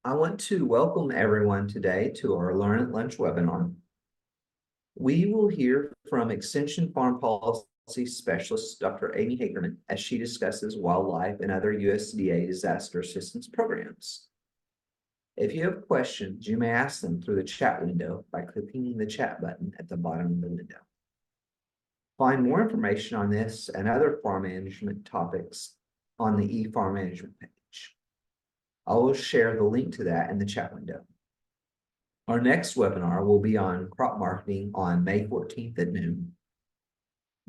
I want to welcome everyone today to our Learn at Lunch webinar. We will hear from Extension Farm Policy Specialist, Dr. Amy Hagerman, as she discusses wildlife and other USDA disaster assistance programs. If you have questions, you may ask them through the chat window by clicking the chat button at the bottom of the window. Find more information on this and other farm management topics on the eFarm Management page. I will share the link to that in the chat window. Our next webinar will be on crop marketing on May 14th at noon.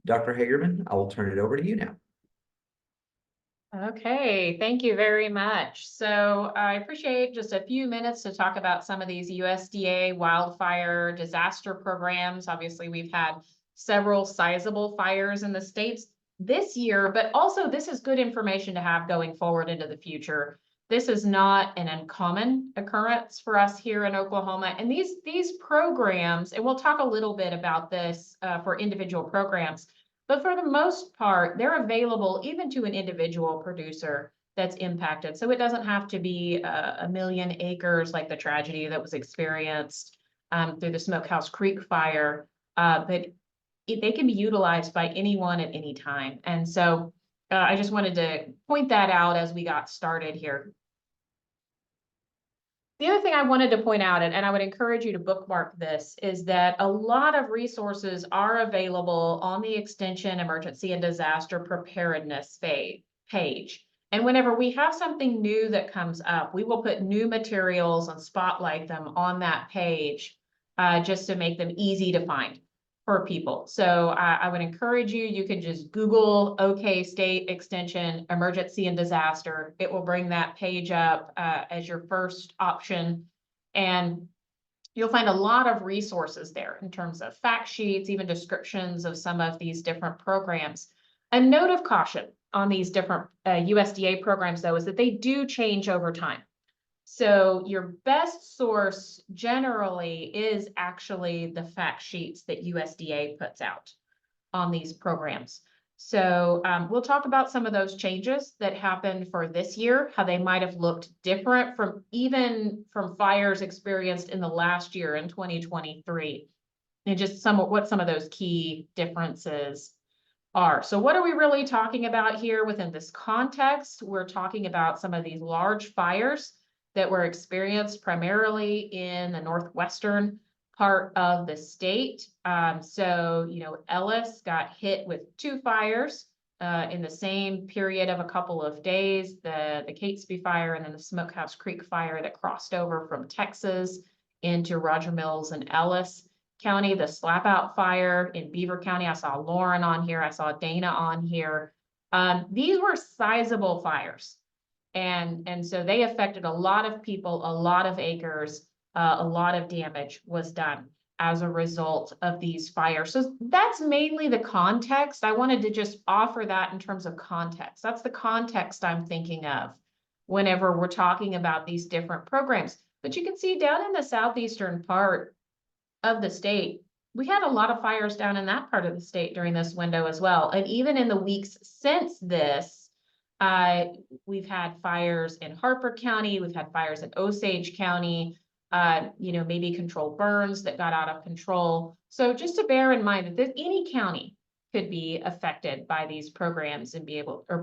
Dr. Hagerman, I will turn it over to you now. Okay, thank you very much. So I appreciate just a few minutes to talk about some of these USDA wildfire disaster programs. Obviously, we've had several sizable fires in the states this year, but also this is good information to have going forward into the future. This is not an uncommon occurrence for us here in Oklahoma. And these programs, and we'll talk a little bit about this for individual programs, but for the most part, they're available even to an individual producer that's impacted. So it doesn't have to be a million acres like the tragedy that was experienced through the Smokehouse Creek fire, but they can be utilized by anyone at any time. And so I just wanted to point that out as we got started here. The other thing I wanted to point out, and I would encourage you to bookmark this, is that a lot of resources are available on the Extension Emergency and Disaster Preparedness page. And whenever we have something new that comes up, we will put new materials and spotlight them on that page just to make them easy to find for people. So I would encourage you, you can just Google OK State Extension Emergency and Disaster. It will bring that page up as your first option. And you'll find a lot of resources there in terms of fact sheets, even descriptions of some of these different programs. A note of caution on these different USDA programs, though, is that they do change over time. So your best source generally is actually the fact sheets that USDA puts out on these programs. So we'll talk about some of those changes that happened for this year, how they might have looked different from fires experienced in the last year in 2023, and just what some of those key differences are. So what are we really talking about here within this context? We're talking about some of these large fires that were experienced primarily in the northwestern part of the state. So, Ellis got hit with 2 fires in the same period of a couple of days, the Catesby fire and then the Smokehouse Creek fire that crossed over from Texas into Roger Mills and Ellis County, the Slap Out fire in Beaver County. I saw Lauren on here. I saw Dana on here. These were sizable fires. And so they affected a lot of people, a lot of acres, a lot of damage was done as a result of these fires. So that's mainly the context. I wanted to just offer that in terms of context. That's the context I'm thinking of whenever we're talking about these different programs. But you can see down in the southeastern part of the state, we had a lot of fires down in that part of the state during this window as well. And even in the weeks since this, we've had fires in Harper County, we've had fires in Osage County, maybe controlled burns that got out of control. So just to bear in mind that any county could be affected by these programs and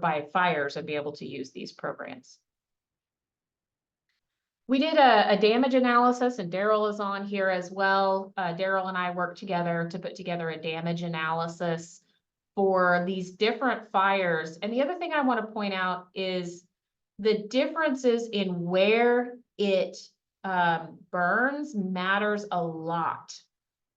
by fires and be able to use these programs. We did a damage analysis, and Daryl is on here as well. Daryl and I worked together to put together a damage analysis for these different fires. And the other thing I want to point out is the differences in where it burns matters a lot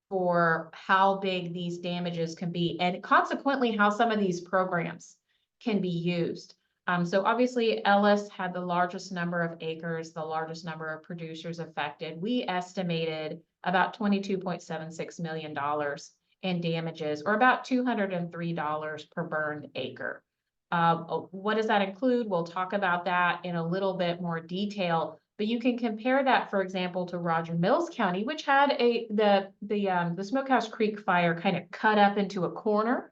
for how big these damages can be, and consequently how some of these programs can be used. So obviously Ellis had the largest number of acres, the largest number of producers affected. We estimated about $22.76 million in damages, or about $203 per burned acre. What does that include? We'll talk about that in a little bit more detail, but you can compare that, for example, to Roger Mills County, which had the Smokehouse Creek fire kind of cut up into a corner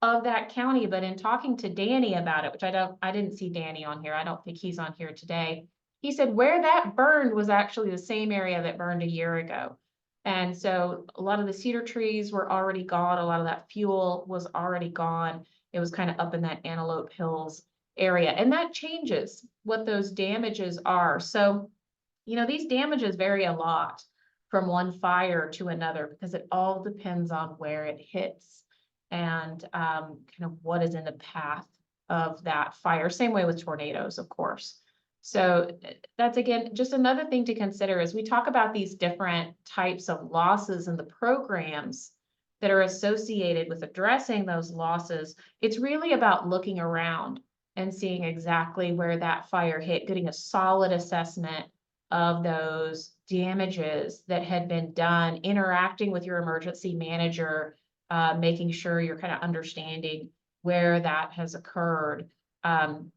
of that county. But in talking to Danny about it, which I didn't see Danny on here. I don't think he's on here today. He said where that burned was actually the same area that burned a year ago. And so a lot of the cedar trees were already gone. A lot of that fuel was already gone. It was kind of up in that Antelope Hills area. And that changes what those damages are. So, these damages vary a lot from one fire to another because it all depends on where it hits and kind of what is in the path of that fire. Same way with tornadoes, of course. So that's, again, just another thing to consider as we talk about these different types of losses and the programs that are associated with addressing those losses. It's really about looking around and seeing exactly where that fire hit, getting a solid assessment of those damages that had been done, interacting with your emergency manager, making sure you're kind of understanding where that has occurred.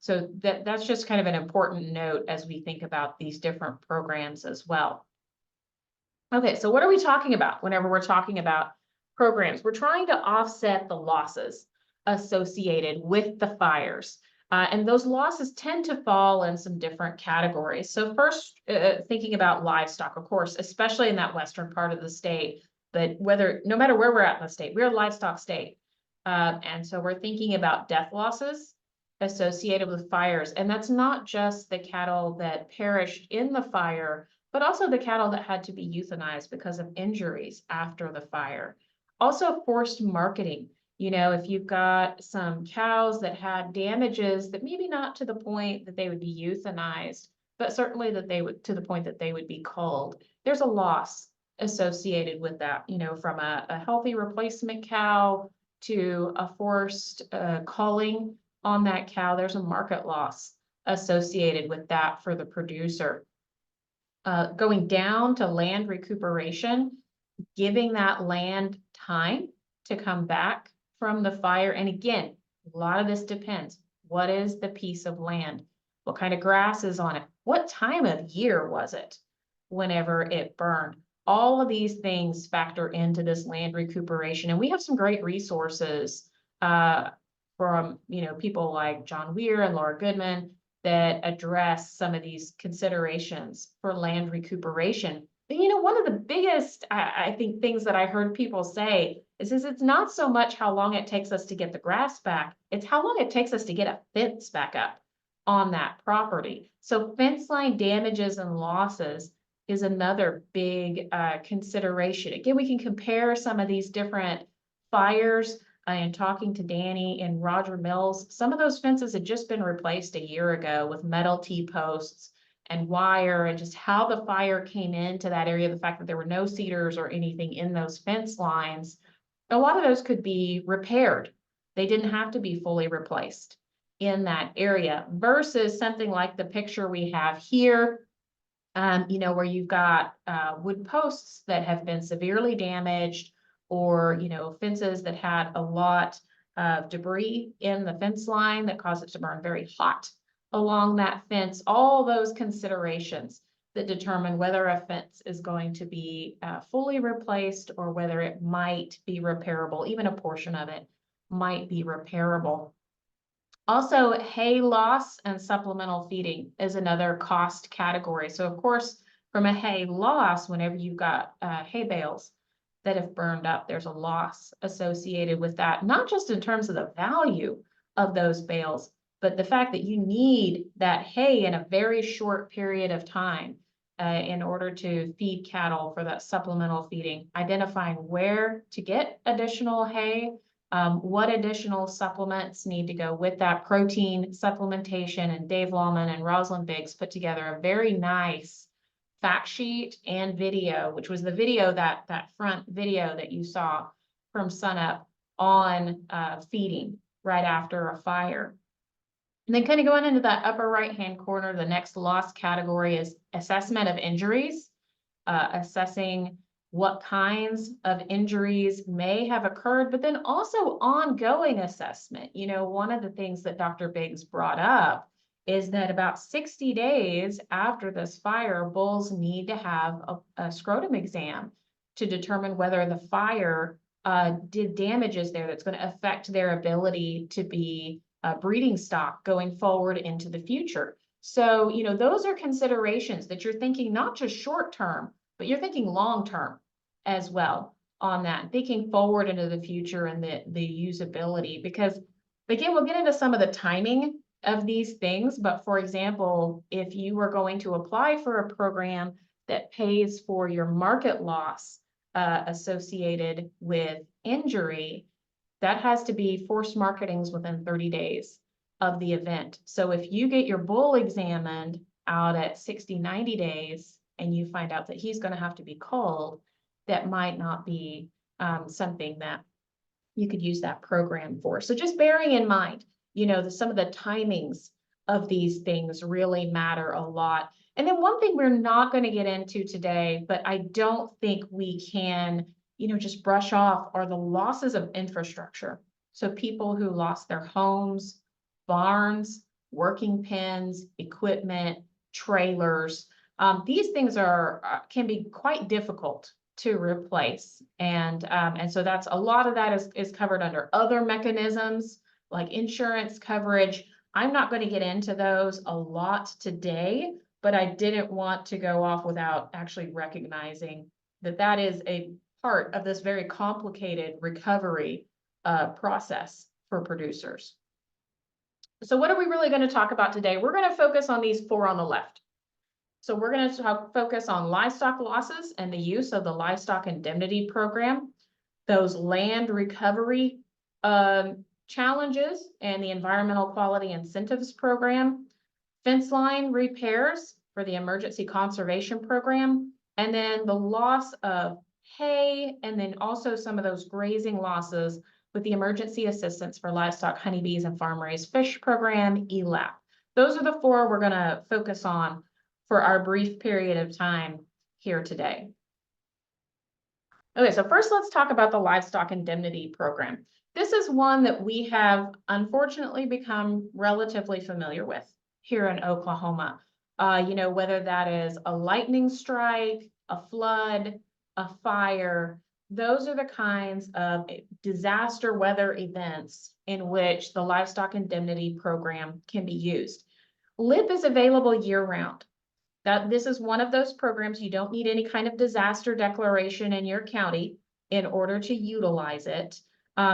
So that's just kind of an important note as we think about these different programs as well. Okay, so what are we talking about whenever we're talking about programs? We're trying to offset the losses associated with the fires. And those losses tend to fall in some different categories. So first, thinking about livestock, of course, especially in that western part of the state, but no matter where we're at in the state, we're a livestock state. And so we're thinking about death losses associated with fires. And that's not just the cattle that perished in the fire, but also the cattle that had to be euthanized because of injuries after the fire. Also forced marketing. If you've got some cows that had damages that maybe not to the point that they would be euthanized, but certainly that they would to the point that they would be culled, there's a loss associated with that, from a healthy replacement cow to a forced culling on that cow. There's a market loss associated with that for the producer. Going down to land recuperation, giving that land time to come back from the fire. And again, a lot of this depends. What is the piece of land? What kind of grass is on it? What time of year was it whenever it burned? All of these things factor into this land recuperation. And we have some great resources from people like John Weir and Laura Goodman that address some of these considerations for land recuperation. But one of the biggest, I think, things that I heard people say is it's not so much how long it takes us to get the grass back, it's how long it takes us to get a fence back up on that property. So fence line damages and losses is another big consideration. Again, we can compare some of these different fires. And talking to Danny in Roger Mills, some of those fences had just been replaced a year ago with metal T-posts and wire, and just how the fire came into that area, the fact that there were no cedars or anything in those fence lines, a lot of those could be repaired. They didn't have to be fully replaced in that area versus something like the picture we have here, where you've got wood posts that have been severely damaged, or fences that had a lot of debris in the fence line that caused it to burn very hot along that fence. All those considerations that determine whether a fence is going to be fully replaced or whether it might be repairable. Even a portion of it might be repairable. Also, hay loss and supplemental feeding is another cost category. So of course, from a hay loss, whenever you've got hay bales that have burned up, there's a loss associated with that, not just in terms of the value of those bales, but the fact that you need that hay in a very short period of time in order to feed cattle for that supplemental feeding, identifying where to get additional hay, what additional supplements need to go with that protein supplementation. And Dave Lallman and Rosalind Biggs put together a very nice fact sheet and video, which was the video, that front video that you saw from sunup on feeding right after a fire. And then kind of going into that upper right-hand corner, the next loss category is assessment of injuries, assessing what kinds of injuries may have occurred, but then also ongoing assessment. One of the things that Dr. Biggs brought up is that about 60 days after this fire, bulls need to have a scrotum exam to determine whether the fire did damages there that's going to affect their ability to be breeding stock going forward into the future. So, those are considerations that you're thinking not just short term, but you're thinking long term as well on that, thinking forward into the future and the usability. Because again, we'll get into some of the timing of these things. But for example, if you were going to apply for a program that pays for your market loss associated with injury, that has to be forced marketings within 30 days of the event. So if you get your bull examined out at 60, 90 days, and you find out that he's going to have to be culled, that might not be something that you could use that program for. So just bearing in mind, some of the timings of these things really matter a lot. And then one thing we're not going to get into today, but I don't think we can, just brush off, are the losses of infrastructure. So people who lost their homes, barns, working pens, equipment, trailers. These things can be quite difficult to replace. And so that's a lot of that is covered under other mechanisms like insurance coverage. I'm not going to get into those a lot today, but I didn't want to go off without actually recognizing that that is a part of this very complicated recovery process for producers. So what are we really going to talk about today? We're going to focus on these four on the left. So we're going to focus on livestock losses and the use of the livestock indemnity program, those land recovery challenges and the environmental quality incentives program, fence line repairs for the emergency conservation program, and then the loss of hay, and then also some of those grazing losses with the emergency assistance for livestock, honeybees, and farm-raised fish program, ELAP. Those are the four we're going to focus on for our brief period of time here today. Okay, so first let's talk about the livestock indemnity program. This is one that we have unfortunately become relatively familiar with here in Oklahoma. Whether that is a lightning strike, a flood, a fire, those are the kinds of disaster weather events in which the livestock indemnity program can be used. LIP is available year-round. This is one of those programs you don't need any kind of disaster declaration in your county in order to utilize it.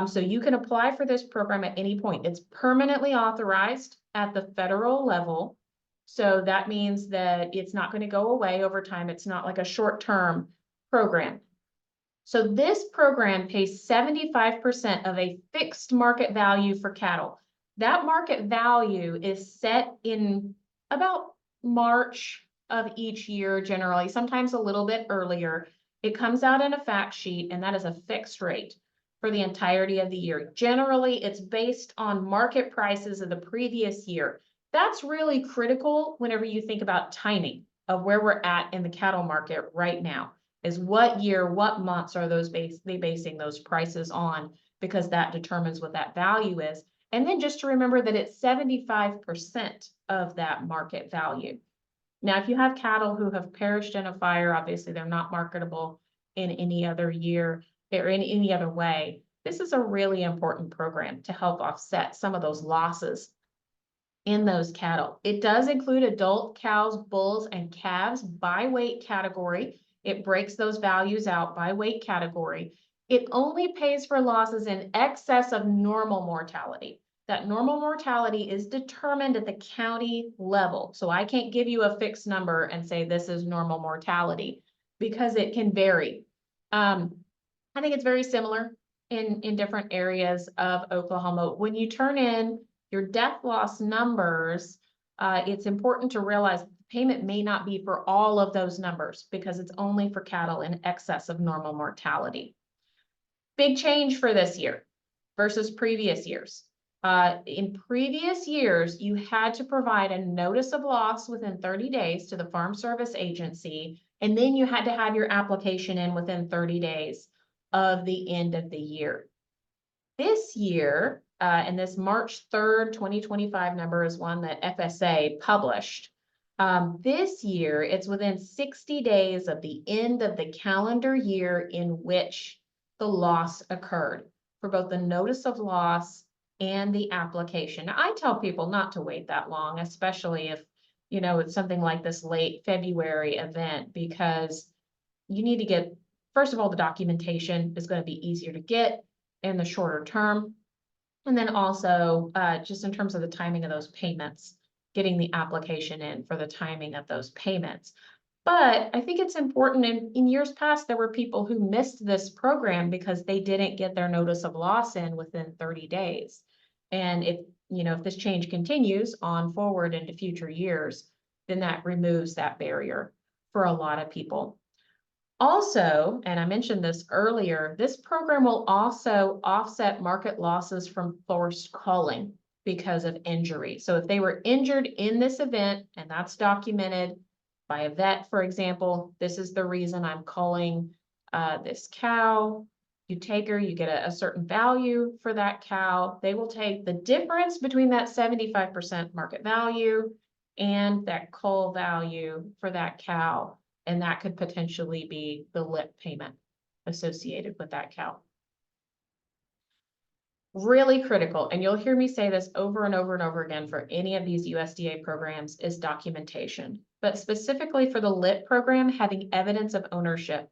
So you can apply for this program at any point. It's permanently authorized at the federal level. So that means that it's not going to go away over time. It's not like a short-term program. So this program pays 75% of a fixed market value for cattle. That market value is set in about March of each year, generally, sometimes a little bit earlier. It comes out in a fact sheet, and that is a fixed rate for the entirety of the year. Generally, it's based on market prices of the previous year. That's really critical whenever you think about timing of where we're at in the cattle market right now, is what year, what months are they basing those prices on, because that determines what that value is. And then just to remember that it's 75% of that market value. Now, if you have cattle who have perished in a fire, obviously they're not marketable in any other year or in any other way. This is a really important program to help offset some of those losses in those cattle. It does include adult cows, bulls, and calves by weight category. It breaks those values out by weight category. It only pays for losses in excess of normal mortality. That normal mortality is determined at the county level. So I can't give you a fixed number and say this is normal mortality, because it can vary. I think it's very similar in different areas of Oklahoma. When you turn in your death loss numbers, it's important to realize the payment may not be for all of those numbers, because it's only for cattle in excess of normal mortality. Big change for this year versus previous years. In previous years, you had to provide a notice of loss within 30 days to the Farm Service Agency, and then you had to have your application in within 30 days of the end of the year. This year, and this March 3rd, 2025 number is one that FSA published. This year, it's within 60 days of the end of the calendar year in which the loss occurred, for both the notice of loss and the application. Now, I tell people not to wait that long, especially if you know, it's something like this late February event, because you need to get, first of all, the documentation is going to be easier to get in the shorter term. And then also, just in terms of the timing of those payments, getting the application in for the timing of those payments. But I think it's important, in years past, there were people who missed this program because they didn't get their notice of loss in within 30 days. And if, you know, if this change continues on forward into future years, then that removes that barrier for a lot of people. Also, and I mentioned this earlier, this program will also offset market losses from forced culling because of injury. So if they were injured in this event, and that's documented by a vet, for example, this is the reason I'm culling this cow. You take her, you get a certain value for that cow. They will take the difference between that 75% market value and that cull value for that cow. And that could potentially be the lip payment associated with that cow. Really critical, and you'll hear me say this over and over and over again for any of these USDA programs, is documentation. But specifically for the LIP program, having evidence of ownership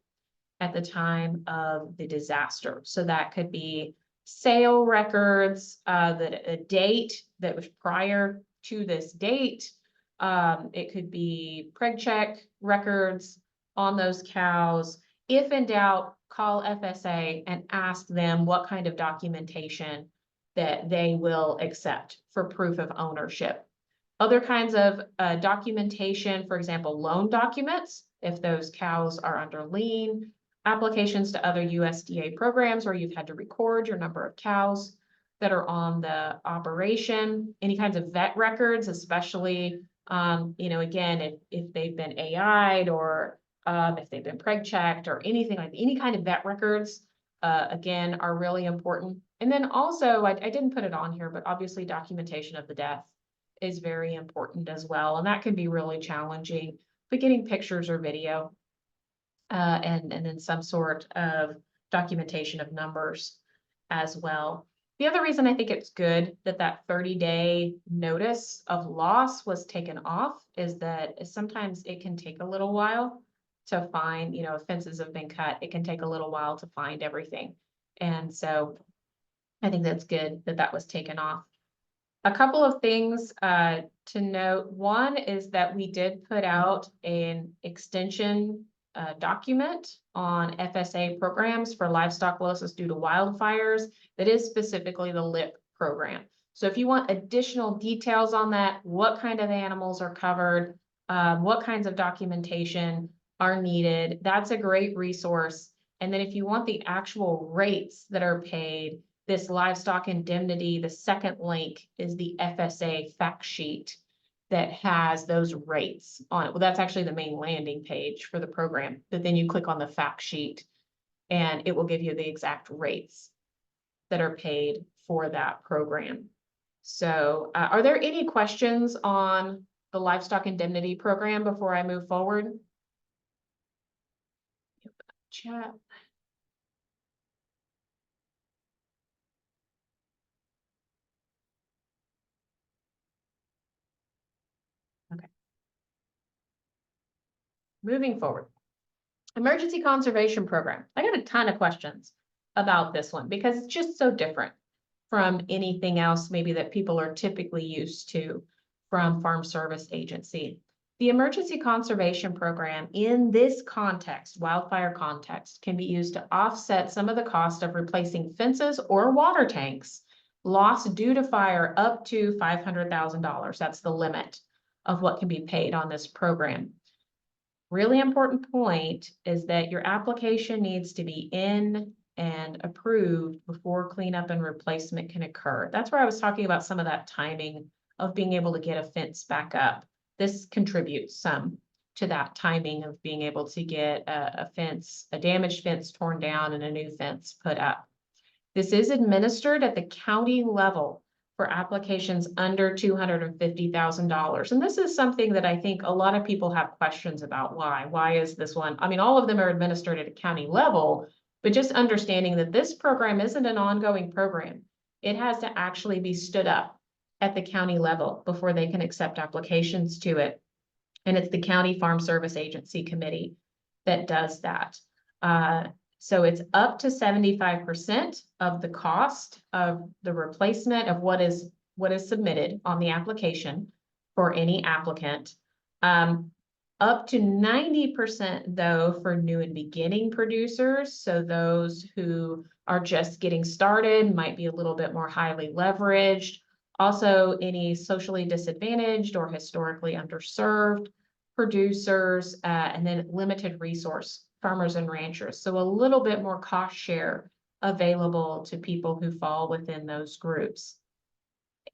at the time of the disaster. So that could be sale records, a date that was prior to this date. It could be preg check records on those cows. If in doubt, call FSA and ask them what kind of documentation that they will accept for proof of ownership. Other kinds of documentation, for example, loan documents, if those cows are under lien, applications to other USDA programs where you've had to record your number of cows that are on the operation, any kinds of vet records, especially you know, again, if they've been AI'd or if they've been preg checked or anything like any kind of vet records, again, are really important. And then also, I didn't put it on here, but obviously documentation of the death is very important as well. And that can be really challenging, but getting pictures or video and then some sort of documentation of numbers as well. The other reason I think it's good that that 30-day notice of loss was taken off is that sometimes it can take a little while to find, you know, if fences have been cut, it can take a little while to find everything. And so I think that's good that that was taken off. A couple of things to note. One is that we did put out an extension document on FSA programs for livestock losses due to wildfires that is specifically the LIP program. So if you want additional details on that, what kind of animals are covered, what kinds of documentation are needed, that's a great resource. And then if you want the actual rates that are paid, this livestock indemnity, the second link is the FSA fact sheet that has those rates on it. Well, that's actually the main landing page for the program, but then you click on the fact sheet and it will give you the exact rates that are paid for that program. So are there any questions on the livestock indemnity program before I move forward? Chat. Okay. Moving forward. Emergency Conservation Program. I got a ton of questions about this one because it's just so different from anything else maybe that people are typically used to from Farm Service Agency. The Emergency Conservation Program in this context, wildfire context, can be used to offset some of the cost of replacing fences or water tanks lost due to fire up to $500,000. That's the limit of what can be paid on this program. Really important point is that your application needs to be in and approved before cleanup and replacement can occur. That's where I was talking about some of that timing of being able to get a fence back up. This contributes some to that timing of being able to get a fence, a damaged fence torn down and a new fence put up. This is administered at the county level for applications under $250,000. And this is something that I think a lot of people have questions about. Why is this one? I mean, all of them are administered at a county level, but just understanding that this program isn't an ongoing program. It has to actually be stood up at the county level before they can accept applications to it. And it's the County Farm Service Agency Committee that does that. So it's up to 75% of the cost of the replacement of what is submitted on the application for any applicant. Up to 90% though for new and beginning producers. So those who are just getting started, might be a little bit more highly leveraged. Also, any socially disadvantaged or historically underserved producers, and then limited resource farmers and ranchers. So a little bit more cost share available to people who fall within those groups.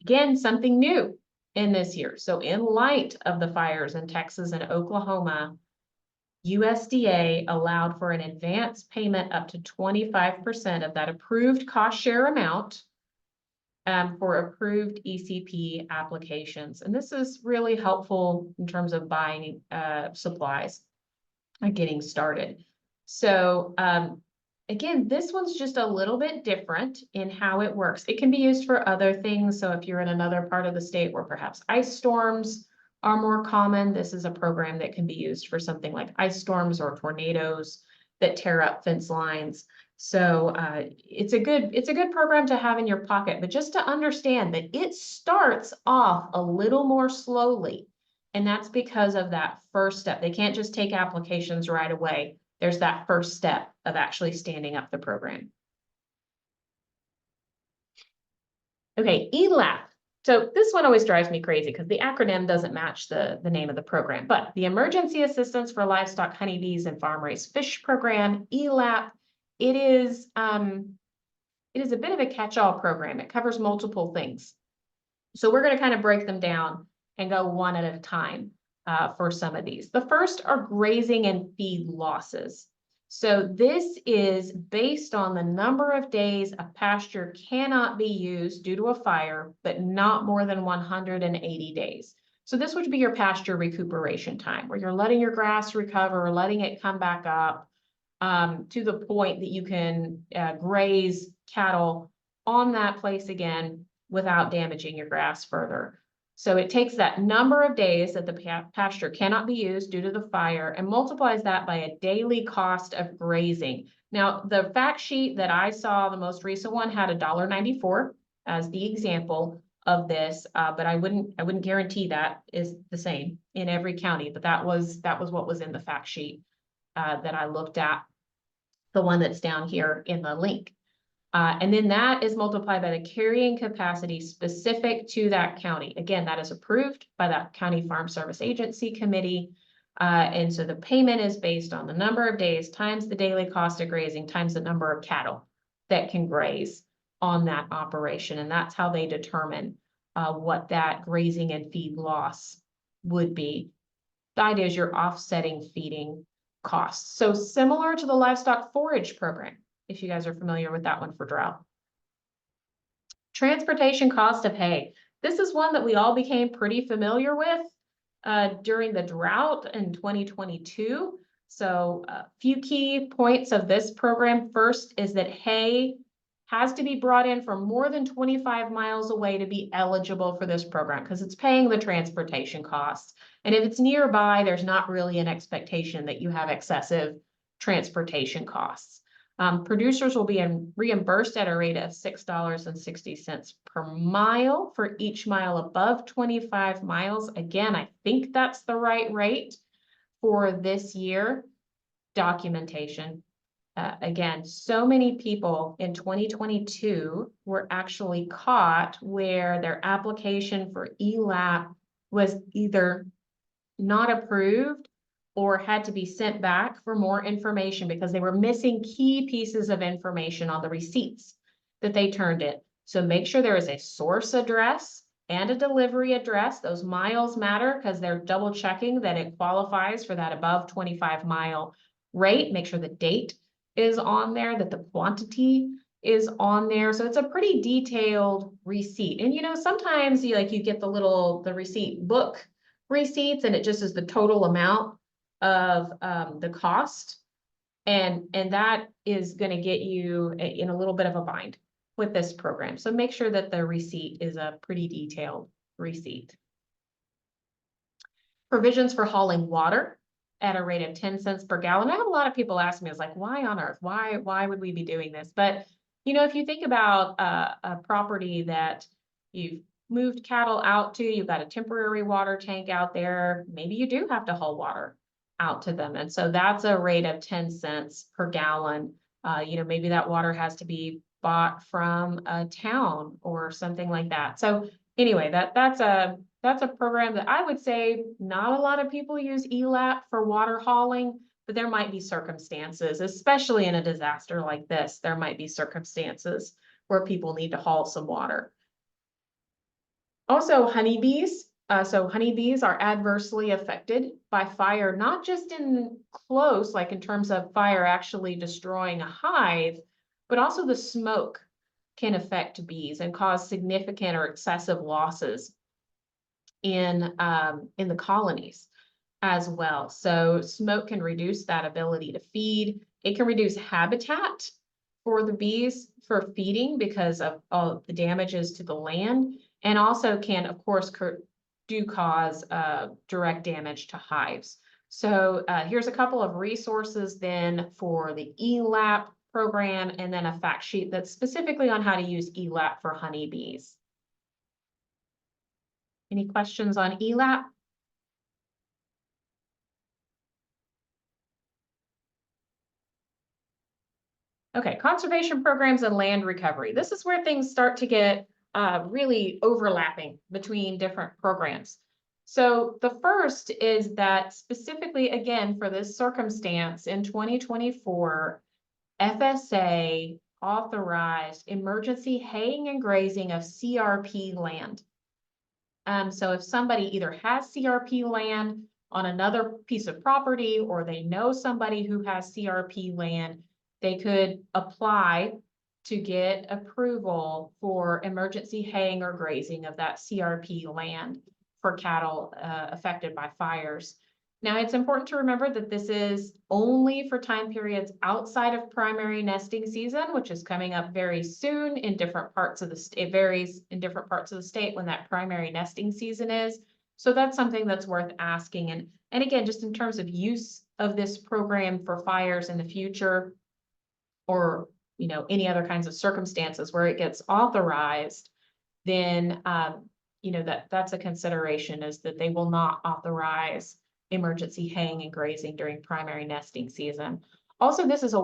Again, something new in this year. So in light of the fires in Texas and Oklahoma, USDA allowed for an advance payment up to 25% of that approved cost share amount for approved ECP applications. And this is really helpful in terms of buying supplies and getting started. So again, this one's just a little bit different in how it works. It can be used for other things. So if you're in another part of the state where perhaps ice storms are more common, this is a program that can be used for something like ice storms or tornadoes that tear up fence lines. So it's a good program to have in your pocket, but just to understand that it starts off a little more slowly. And that's because of that first step. They can't just take applications right away. There's that first step of actually standing up the program. Okay, ELAP. So this one always drives me crazy because the acronym doesn't match the name of the program, but the Emergency Assistance for Livestock, Honeybees, and Farm-Raised Fish Program, ELAP, it is a bit of a catch-all program. It covers multiple things. So we're going to kind of break them down and go one at a time for some of these. The first are grazing and feed losses. So this is based on the number of days a pasture cannot be used due to a fire, but not more than 180 days. So this would be your pasture recuperation time, where you're letting your grass recover, letting it come back up to the point that you can graze cattle on that place again without damaging your grass further. So it takes that number of days that the pasture cannot be used due to the fire and multiplies that by a daily cost of grazing. Now, the fact sheet that I saw, the most recent one, had $1.94 as the example of this, but I wouldn't guarantee that is the same in every county, but that was what was in the fact sheet that I looked at, the one that's down here in the link. And then that is multiplied by the carrying capacity specific to that county. Again, that is approved by that County Farm Service Agency Committee. And so the payment is based on the number of days times the daily cost of grazing times the number of cattle that can graze on that operation. And that's how they determine what that grazing and feed loss would be. The idea is you're offsetting feeding costs. So similar to the livestock forage program, if you guys are familiar with that one for drought. Transportation cost of hay. This is one that we all became pretty familiar with during the drought in 2022. So a few key points of this program. First is that hay has to be brought in from more than 25 miles away to be eligible for this program because it's paying the transportation costs. And if it's nearby, there's not really an expectation that you have excessive transportation costs. Producers will be reimbursed at a rate of $6.60 per mile for each mile above 25 miles. Again, I think that's the right rate for this year. Documentation. Again, so many people in 2022 were actually caught where their application for ELAP was either not approved or had to be sent back for more information because they were missing key pieces of information on the receipts that they turned in. So make sure there is a source address and a delivery address. Those miles matter because they're double checking that it qualifies for that above 25 mile rate. Make sure the date is on there, that the quantity is on there. So it's a pretty detailed receipt. And you know, sometimes you get the receipt book receipts and it just is the total amount of the cost, and that is going to get you in a little bit of a bind with this program. So make sure that the receipt is a pretty detailed receipt. Provisions for hauling water at a rate of 10 cents per gallon. I have a lot of people ask me, it's like, why on earth? Why would we be doing this? But, you know, if you think about a property that you've moved cattle out to, you've got a temporary water tank out there, maybe you do have to haul water out to them. And so that's a rate of 10 cents per gallon. You know, maybe that water has to be bought from a town or something like that. So anyway, that's a program that I would say not a lot of people use ELAP for water hauling, but there might be circumstances, especially in a disaster like this, there might be circumstances where people need to haul some water. Also, honeybees. So honeybees are adversely affected by fire, not just in close, like in terms of fire actually destroying a hive, but also the smoke can affect bees and cause significant or excessive losses in the colonies as well. So smoke can reduce that ability to feed. It can reduce habitat for the bees for feeding because of all the damages to the land, and also can, of course, cause direct damage to hives. So here's a couple of resources then for the ELAP program, and then a fact sheet that's specifically on how to use ELAP for honeybees. Any questions on ELAP? Okay, conservation programs and land recovery. This is where things start to get really overlapping between different programs. So the first is that specifically, again, for this circumstance in 2024, FSA authorized emergency haying and grazing of CRP land. So if somebody either has CRP land on another piece of property, or they know somebody who has CRP land, they could apply to get approval for emergency haying or grazing of that CRP land for cattle affected by fires. Now, it's important to remember that this is only for time periods outside of primary nesting season, which is coming up very soon in different parts of the state. It varies in different parts of the state when that primary nesting season is. So that's something that's worth asking. And again, just in terms of use of this program for fires in the future, or, you know, any other kinds of circumstances where it gets authorized, then, you know, that's a consideration, is that they will not authorize emergency haying and grazing during primary nesting season. Also, this is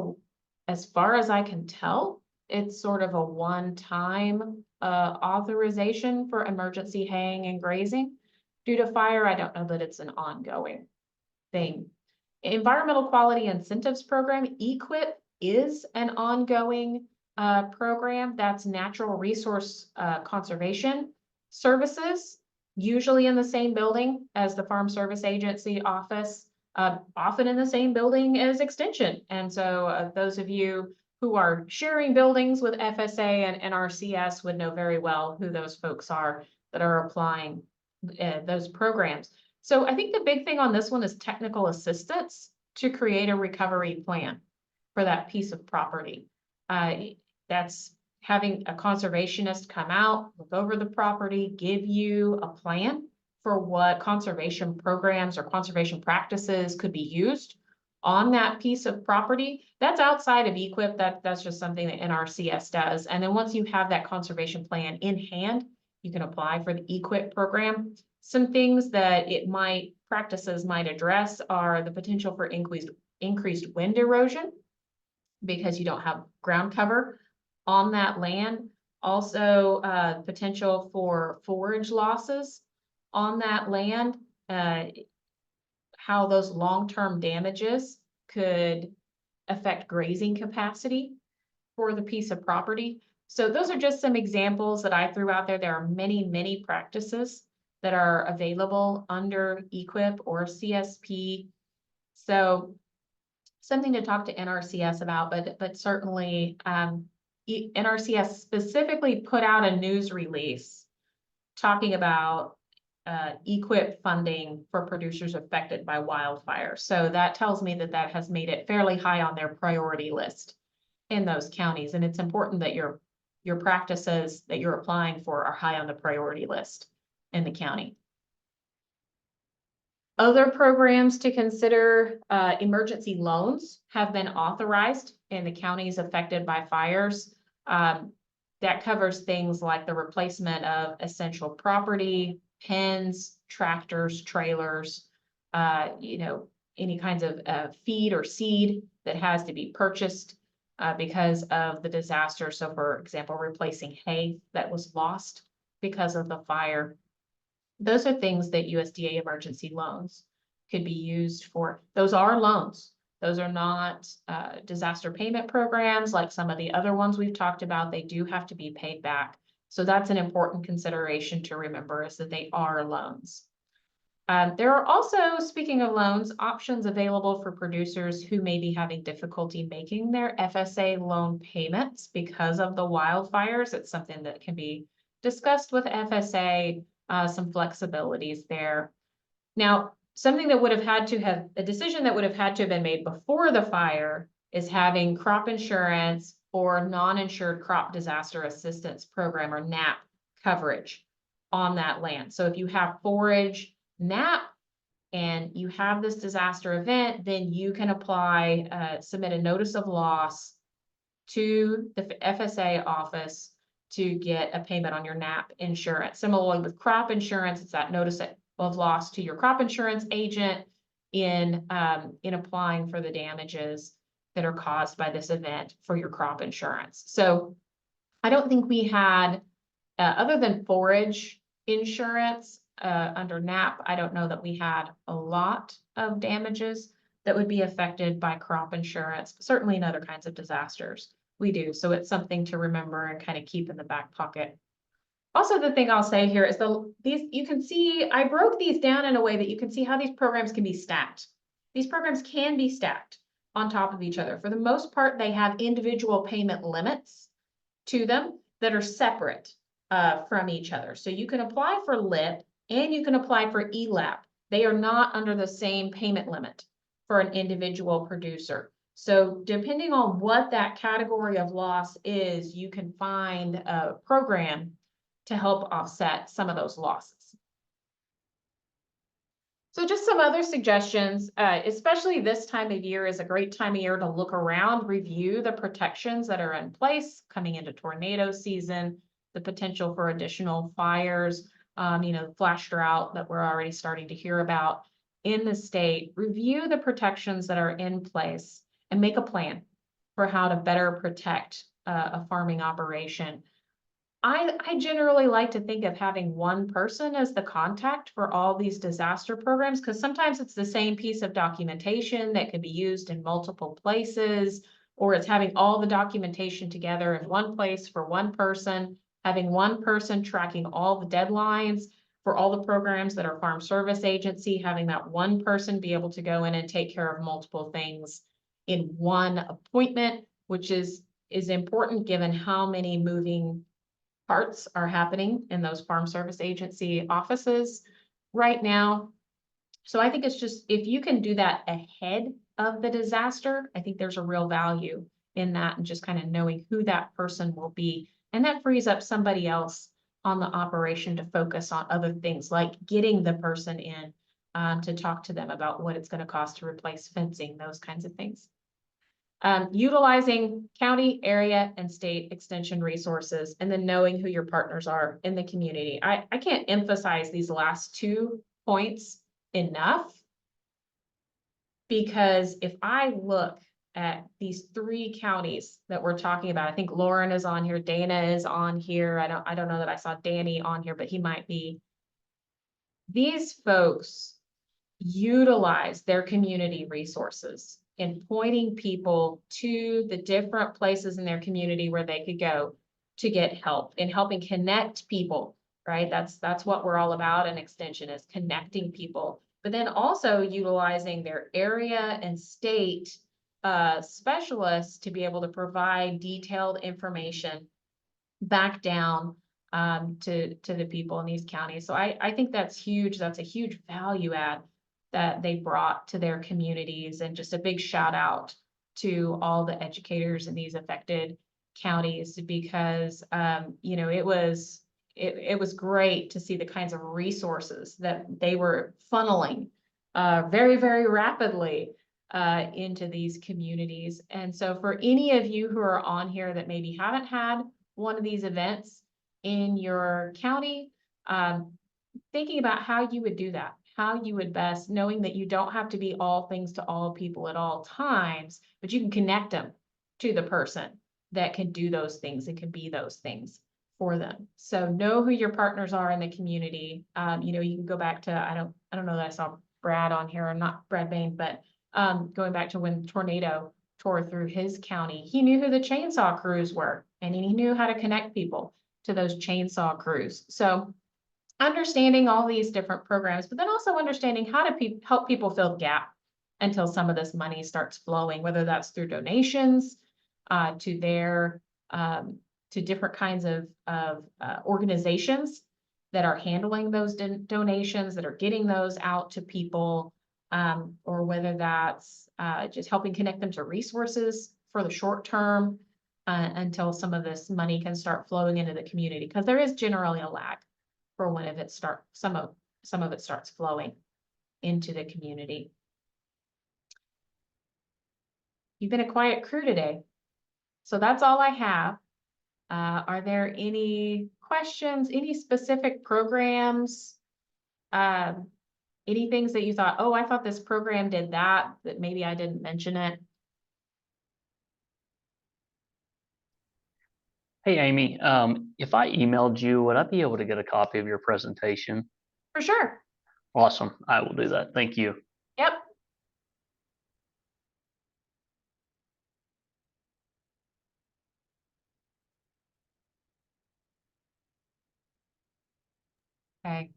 as far as I can tell, it's sort of a one-time authorization for emergency haying and grazing due to fire. I don't know that it's an ongoing thing. Environmental Quality Incentives Program, EQIP, is an ongoing program. That's natural resource conservation services, usually in the same building as the Farm Service Agency office, often in the same building as Extension. And so those of you who are sharing buildings with FSA and NRCS would know very well who those folks are that are applying those programs. So I think the big thing on this one is technical assistance to create a recovery plan for that piece of property. That's having a conservationist come out, look over the property, give you a plan for what conservation programs or conservation practices could be used on that piece of property. That's outside of EQIP. That's just something that NRCS does. And then once you have that conservation plan in hand, you can apply for the EQIP program. Some things that practices might address are the potential for increased wind erosion, because you don't have ground cover on that land. Also, potential for forage losses on that land, how those long-term damages could affect grazing capacity for the piece of property. So those are just some examples that I threw out there. There are many, many practices that are available under EQIP or CSP. So something to talk to NRCS about, but certainly NRCS specifically put out a news release talking about EQIP funding for producers affected by wildfire. So that tells me that has made it fairly high on their priority list in those counties. And it's important that your practices that you're applying for are high on the priority list in the county. Other programs to consider, emergency loans have been authorized in the counties affected by fires. That covers things like the replacement of essential property, pens, tractors, trailers, any kinds of feed or seed that has to be purchased because of the disaster. So for example, replacing hay that was lost because of the fire. Those are things that USDA emergency loans could be used for. Those are loans. Those are not disaster payment programs like some of the other ones we've talked about. They do have to be paid back. So that's an important consideration to remember, is that they are loans. There are also, speaking of loans, options available for producers who may be having difficulty making their FSA loan payments because of the wildfires. It's something that can be discussed with FSA, some flexibilities there. Now, something that would have had to have, a decision that would have had to have been made before the fire is having crop insurance or non-insured crop disaster assistance program, or NAP, coverage on that land. So if you have forage NAP and you have this disaster event, then you can apply, submit a notice of loss to the FSA office to get a payment on your NAP insurance. Similarly with crop insurance, it's that notice of loss to your crop insurance agent in applying for the damages that are caused by this event for your crop insurance. So I don't think we had, other than forage insurance under NAP, I don't know that we had a lot of damages that would be affected by crop insurance, but certainly in other kinds of disasters we do. So it's something to remember and kind of keep in the back pocket. Also, the thing I'll say here is you can see, I broke these down in a way that you can see how these programs can be stacked. These programs can be stacked on top of each other. For the most part, they have individual payment limits to them that are separate from each other. So you can apply for LIP and you can apply for ELAP. They are not under the same payment limit for an individual producer. So depending on what that category of loss is, you can find a program to help offset some of those losses. So just some other suggestions, especially this time of year is a great time of year to look around, review the protections that are in place coming into tornado season, the potential for additional fires, flash drought that we're already starting to hear about in the state. Review the protections that are in place and make a plan for how to better protect a farming operation. I generally like to think of having one person as the contact for all these disaster programs, because sometimes it's the same piece of documentation that can be used in multiple places, or it's having all the documentation together in one place for one person, having one person tracking all the deadlines for all the programs that are Farm Service Agency, having that one person be able to go in and take care of multiple things in one appointment, which is important given how many moving parts are happening in those Farm Service Agency offices right now. So I think it's just, if you can do that ahead of the disaster, I think there's a real value in that, and just kind of knowing who that person will be. And that frees up somebody else on the operation to focus on other things, like getting the person in to talk to them about what it's going to cost to replace fencing, those kinds of things. Utilizing county, area, and state extension resources, and then knowing who your partners are in the community. I can't emphasize these last 2 points enough, because if I look at these 3 counties that we're talking about, I think Lauren is on here, Dana is on here. I don't know that I saw Danny on here, but he might be. These folks utilize their community resources in pointing people to the different places in their community where they could go to get help, and helping connect people, right? That's what we're all about in Extension, is connecting people, but then also utilizing their area and state specialists to be able to provide detailed information back down to the people in these counties. So I think that's huge. That's a huge value add that they brought to their communities, and just a big shout out to all the educators in these affected counties, because it was great to see the kinds of resources that they were funneling very, very rapidly into these communities. And so for any of you who are on here that maybe haven't had one of these events in your county, thinking about how you would do that, how you would best, knowing that you don't have to be all things to all people at all times, but you can connect them to the person that can do those things and can be those things for them. So know who your partners are in the community. You know, you can go back to, I don't know that I saw Brad on here, or not Brad Bain, but going back to when tornado tore through his county, he knew who the chainsaw crews were, and he knew how to connect people to those chainsaw crews. So understanding all these different programs, but then also understanding how to help people fill the gap until some of this money starts flowing, whether that's through donations to their to different kinds of organizations that are handling those donations, that are getting those out to people, or whether that's just helping connect them to resources for the short term until some of this money can start flowing into the community, because there is generally a lag for when some of it starts flowing into the community. You've been a quiet crew today, so that's all I have. Are there any questions, any specific programs, any things that you thought, oh, I thought this program did that maybe I didn't mention it? Hey, Amy, if I emailed you, would I be able to get a copy of your presentation? For sure. Awesome. I will do that. Thank you. Yep. Okay.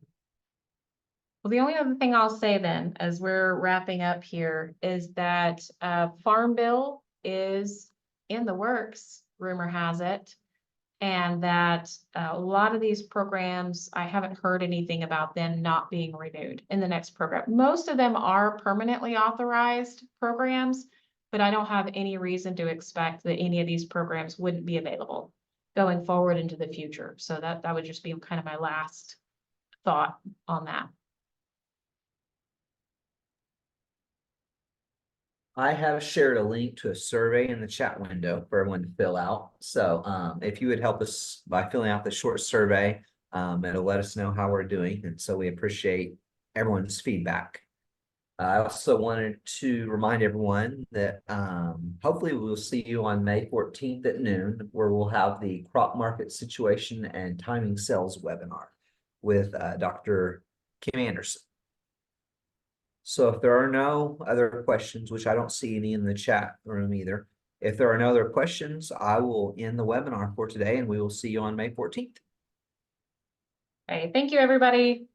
Well, the only other thing I'll say then, as we're wrapping up here, is that Farm Bill is in the works, rumor has it, and that a lot of these programs, I haven't heard anything about them not being renewed in the next program. Most of them are permanently authorized programs, but I don't have any reason to expect that any of these programs wouldn't be available going forward into the future. So that would just be kind of my last thought on that. I have shared a link to a survey in the chat window for everyone to fill out. So if you would help us by filling out the short survey, it'll let us know how we're doing. And so we appreciate everyone's feedback. I also wanted to remind everyone that hopefully we'll see you on May 14th at noon, where we'll have the crop market situation and timing sales webinar with Dr. Kim Anderson. So if there are no other questions, which I don't see any in the chat room either, if there are no other questions, I will end the webinar for today, and we will see you on May 14th. Okay, thank you, everybody.